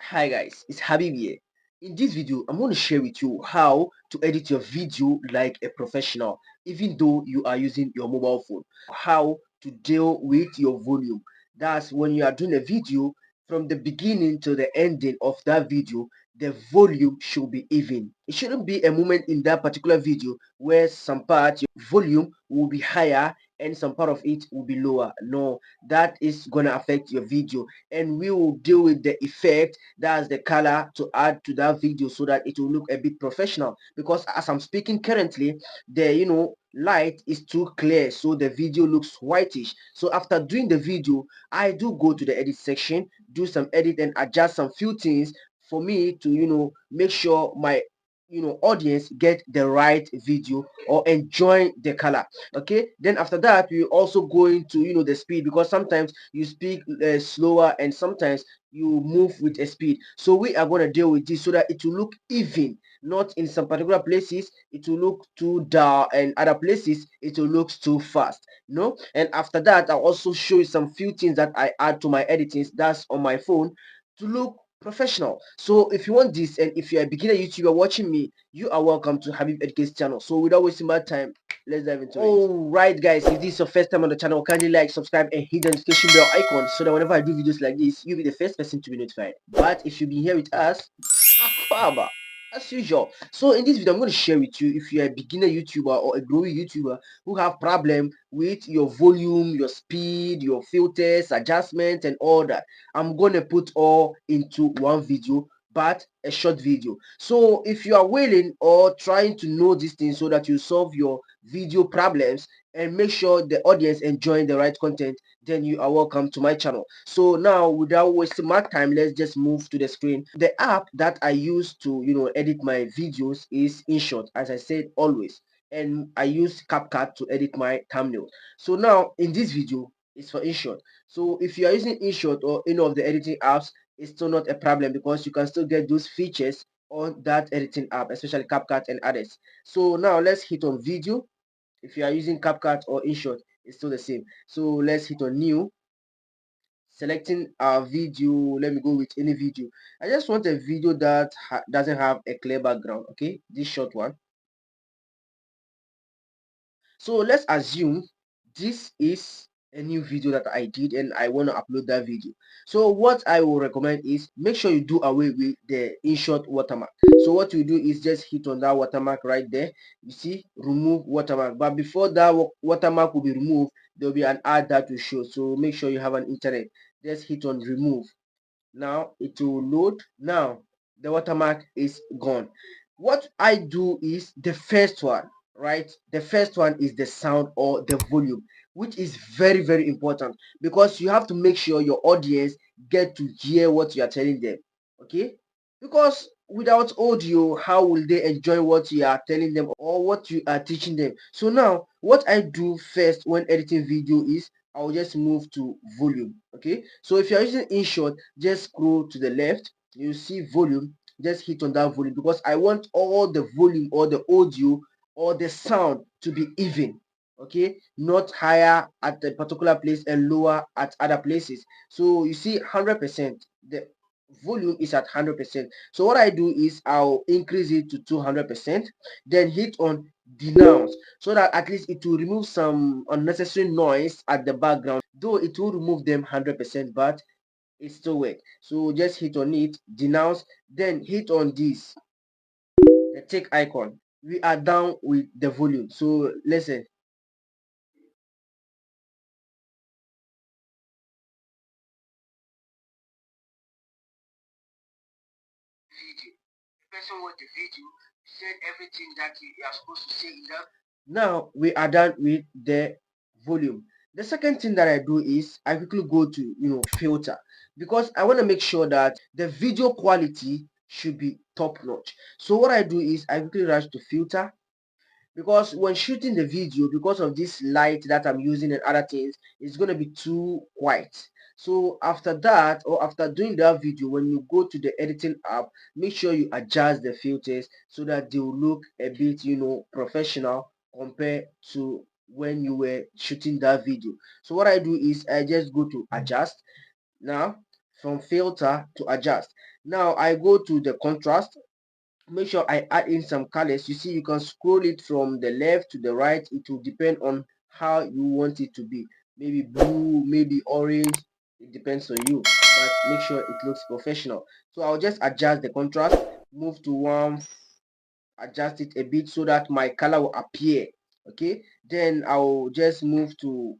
Hi guys, it's Habib here. In this video, I'm going to share with you how to edit your video like a professional, even though you are using your mobile phone. How to deal with your volume. That's when you are doing a video, from the beginning to the ending of that video, the volume should be even. It shouldn't be a moment in that particular video where some part your volume will be higher and some part of it will be lower. No, that is gonna affect your video, and we will deal with the effect, that's the color, to add to that video so that it will look a bit professional. Because as I'm speaking currently, the light is too clear, so the video looks whitish. So after doing the video, I do go to the edit section, do some edit and adjust some few things for me to make sure my audience get the right video or enjoy the color. Okay, then after that we also go into the speed, because sometimes you speak slower and sometimes you move with a speed. So we are going to deal with this so that it will look even. Not in some particular places it will look too dull, and other places it will look too fast. And after that I'll also show you some few things that I add to my editings, that's on my phone, to look professional. So if you want this, and if you're a beginner YouTuber watching me, you are welcome to Habib Educate's channel. So without wasting my time, let's dive into it. Alright guys, if this is your first time on the channel, kindly like, subscribe and hit the notification bell icon so that whenever I do videos like this, you'll be the first person to be notified. But if you've been here with us, Aquaba, as usual. So in this video, I'm going to share with you, if you're a beginner YouTuber or a growing YouTuber who have problem with your volume, your speed, your filters, adjustments and all that, I'm going to put all into one video, but a short video. So if you are willing or trying to know these things so that you solve your video problems and make sure the audience enjoying the right content, then you are welcome to my channel. So now, without wasting my time, let's just move to the screen. The app that I use to edit my videos is Inshot, as I said always, and I use CapCut to edit my thumbnail. So now in this video, it's for Inshot. So if you are using Inshot or any of the editing apps, it's still not a problem, because you can still get those features on that editing app, especially CapCut and others. So now let's hit on video. If you are using CapCut or InShot, it's still the same. So let's hit on new, selecting our video. Let me go with any video. I just want a video that doesn't have a clear background. Okay, this short one. So let's assume this is a new video that I did and I want to upload that video. So what I will recommend is, make sure you do away with the InShot watermark. So what you do is just hit on that watermark right there. You see, remove watermark. But before that watermark will be removed, there will be an ad that will show. So make sure you have an internet. Just hit on remove. Now it will load. Now the watermark is gone. What I do is the first one, right? The first one is the sound or the volume, which is very, very important, because you have to make sure your audience get to hear what you are telling them. Okay, because without audio, how will they enjoy what you are telling them or what you are teaching them? So now what I do first when editing video is, I'll just move to volume. Okay, so if you're using InShot, just scroll to the left, you see volume, just hit on that volume, because I want all the volume or the audio or the sound to be even. Okay, not higher at a particular place and lower at other places. So you see 100%, the volume is at 100%. So what I do is, I'll increase it to 200%, then hit on denounce, so that at least it will remove some unnecessary noise at the background, though it will remove them 100%, but it still work. So just hit on it, denounce, then hit on this, the tick icon. We are down with the volume. So listen. Video. The person watched the video, said everything that you are supposed to say in that. Now we are done with the volume. The second thing that I do is, I quickly go to filter, because I want to make sure that the video quality should be top notch. So what I do is, I quickly rush to filter, because when shooting the video, because of this light that I'm using and other things, it's going to be too white. So after that, or after doing that video, when you go to the editing app, make sure you adjust the filters so that they will look a bit professional compared to when you were shooting that video. So what I do is, I just go to adjust. Now from filter to adjust. Now I go to the contrast. Make sure I add in some colors. You see, you can scroll it from the left to the right. It will depend on how you want it to be. Maybe blue, maybe orange. It depends on you, but make sure it looks professional. So I'll just adjust the contrast, move to one, adjust it a bit so that my color will appear. Okay, then I'll just move to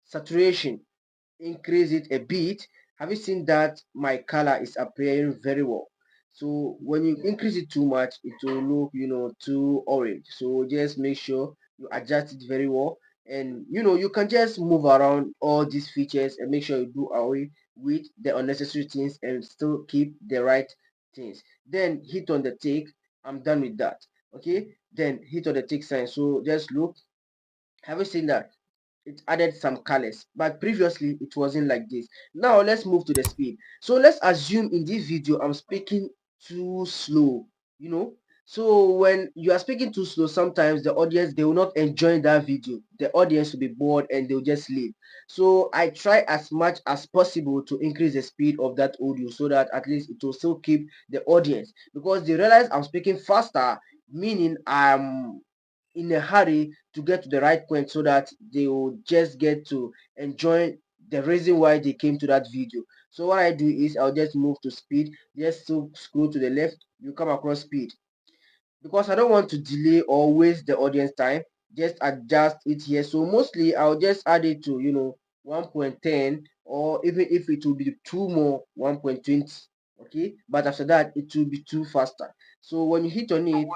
saturation, increase it a bit. Have you seen that my color is appearing very well? So when you increase it too much, it will look, too orange. So just make sure you adjust it very well. And you can just move around all these features and make sure you do away with the unnecessary things and still keep the right things. Then hit on the tick. I'm done with that. Okay, then hit on the tick sign. So just look. Have you seen that? It added some colors, but previously it wasn't like this. Now let's move to the speed. So let's assume in this video I'm speaking too slow, you know so when you are speaking too slow, sometimes the audience, they will not enjoy that video. The audience will be bored and they'll just leave. So I try as much as possible to increase the speed of that audio so that at least it will still keep the audience, because they realize I'm speaking faster, meaning I'm in a hurry to get to the right point so that they will just get to enjoy the reason why they came to that video. So what I do is I'll just move to speed, just to scroll to the left, you come across speed, because I don't want to delay or waste the audience time. Just adjust it here. So mostly I'll just add it to 1.10, or even if it will be two more, 1.20. Okay, but after that it will be too faster. So when you hit on it,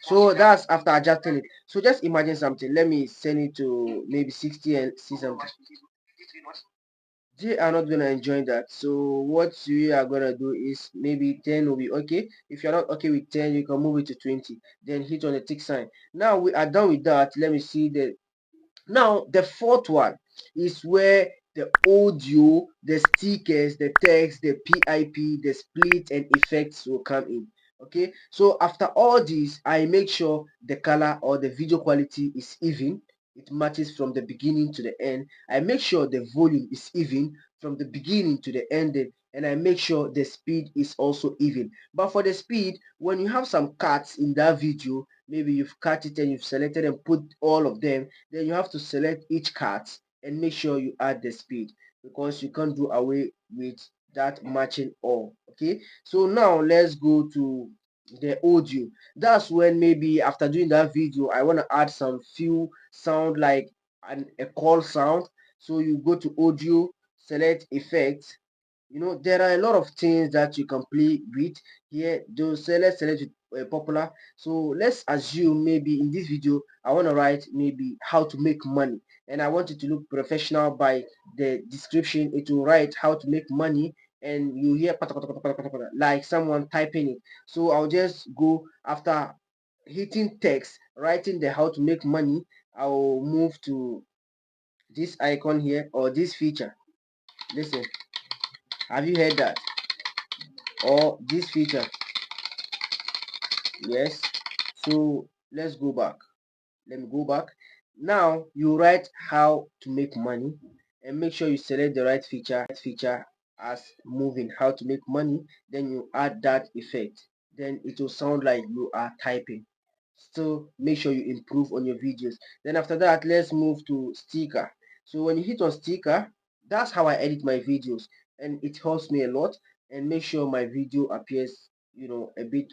so that's after adjusting it. So just imagine something. Let me send it to maybe 60 and see something. They are not gonna enjoy that. So what you are gonna do is maybe 10 will be okay. If you're not okay with 10, you can move it to 20. Then hit on the tick sign. Now we are done with that. Let me see the now, the fourth one is where the audio, the stickers, the text, the PIP, the split, and effects will come in. Okay, so after all this, I make sure the color or the video quality is even. It matches from the beginning to the end. I make sure the volume is even from the beginning to the ending, and I make sure the speed is also even. But for the speed, when you have some cuts in that video, maybe you've cut it and you've selected and put all of them, then you have to select each cut and make sure you add the speed, because you can't do away with that matching all. Okay, so now let's go to the audio. That's when maybe after doing that video I want to add some few sound like a call sound. So you go to audio, select effects. There are a lot of things that you can play with here. Those, let's select popular. So let's assume maybe in this video I want to write maybe how to make money, and I want it to look professional. By the description it will write how to make money, and you hear pata, pata, pata, pata, pata, pata, like someone typing it. So I'll just go after hitting text, writing the how to make money. I'll move to this icon here, or this feature. Listen, have you heard that? Or this feature? Yes. So let's go back. Let me go back. Now you write how to make money, and make sure you select the right feature as moving how to make money. Then you add that effect. Then it will sound like you are typing. Still make sure you improve on your videos. Then after that, let's move to sticker. So when you hit on sticker, that's how I edit my videos, and it helps me a lot and make sure my video appears a bit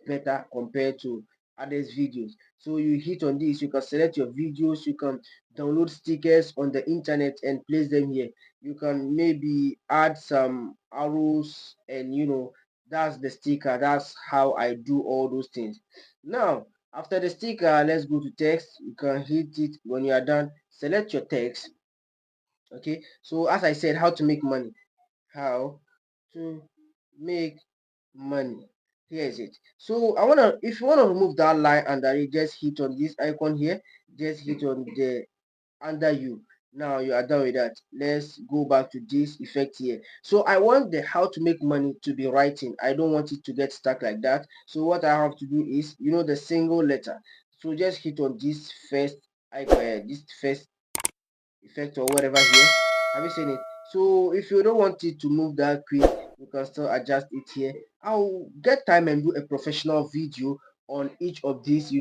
better compared to others videos. So you hit on this, you can select your videos, you can download stickers on the internet and place them here. You can maybe add some arrows, and that's the sticker. That's how I do all those things. Now after the sticker, let's go to text. You can hit it. When you are done, select your text. Okay, so as I said, how to make money. How to make money. Here is it. So if you wanna remove that line under it, just hit on this icon here. Just hit on the under you. Now you are done with that. Let's go back to this effect here. So I want the how to make money to be writing. I don't want it to get stuck like that. So what I have to do is, the single letter. So just hit on this first icon, this first effect or whatever here. Have you seen it? So if you don't want it to move that quick, you can still adjust it here. I'll get time and do a professional video on each of these,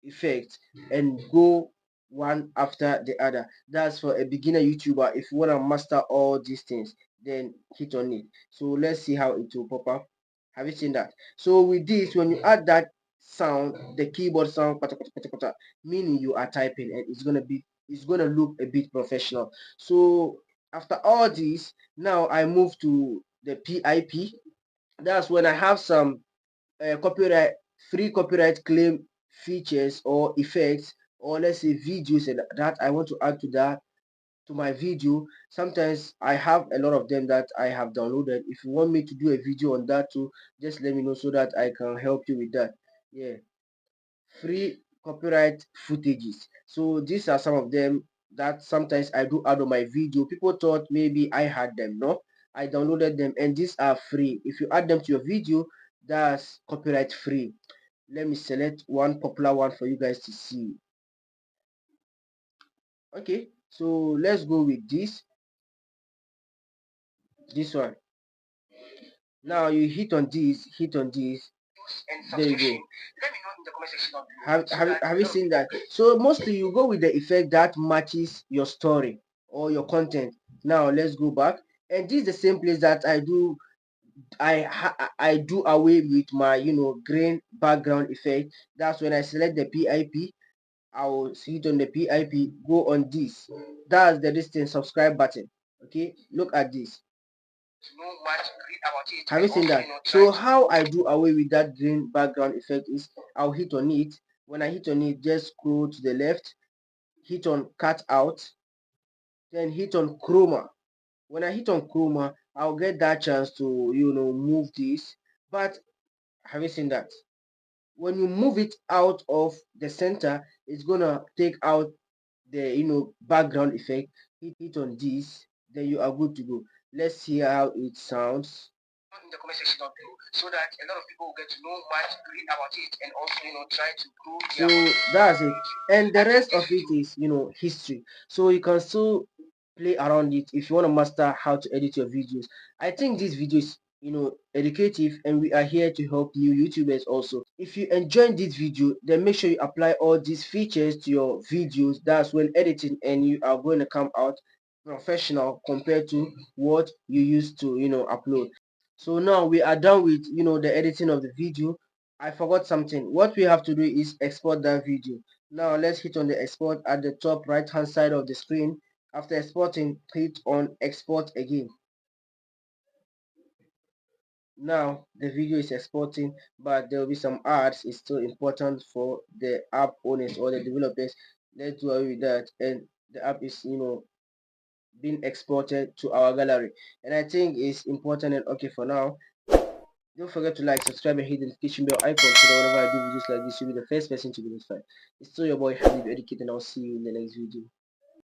effects, and go one after the other. That's for a beginner YouTuber. If you want to master all these things, then hit on it. So let's see how it will pop up. Have you seen that? So with this, when you add that sound, the keyboard sound, pata, pata, pata, pata, meaning you are typing, and it's gonna look a bit professional. So after all this, now I move to the PIP. That's when I have some copyright free copyright claim features or effects, or let's say videos, and that I want to add to my video. Sometimes I have a lot of them that I have downloaded. If you want me to do a video on that too, just let me know so that I can help you with that. Yeah, free copyright footages. So these are some of them that sometimes I do add on my video. People thought maybe I had them. No, I downloaded them, and these are free. If you add them to your video, that's copyright free. Let me select one popular one for you guys to see. Okay, so let's go with this one. Now you hit on this. There you go. Let me know in the comment section have you seen that? So mostly you go with the effect that matches your story or your content. Now let's go back, and this is the same place that I do away with my green background effect. That's when I select the PIP. I will hit on the PIP, go on this. That's the distance subscribe button. Okay, look at this. Know much great about it. Have you seen that? So how I do away with that green background effect is I'll hit on it. When I hit on it, just scroll to the left, hit on cut out, then hit on chroma. When I hit on chroma, I'll get that chance to move this. But have you seen that? When you move it out of the center, it's gonna take out the background effect. Hit on this, then you are good to go. Let's see how it sounds in the comment section below, so that a lot of people will get to know much, read about it, and also try to grow their. So that's it, and the rest of it is history. So you can still play around it if you want to master how to edit your videos. I think this video is educative, and we are here to help you YouTubers also. If you enjoyed this video, then make sure you apply all these features to your videos. That's when editing, and you are going to come out professional compared to what you used to upload. So now we are done with the editing of the video. I forgot something. What we have to do is export that video. Now let's hit on the export at the top right hand side of the screen. After exporting, hit on export again. Now the video is exporting, but there will be some ads. It's still important for the app owners or the developers. Let's do away with that, and the app is being exported to our gallery, and I think it's important and okay for now. Don't forget to like, subscribe, and hit the notification bell icon so that whenever I do videos like this, you'll be the first person to be notified. It's still your boy Habib Educate, and I'll see you in the next video.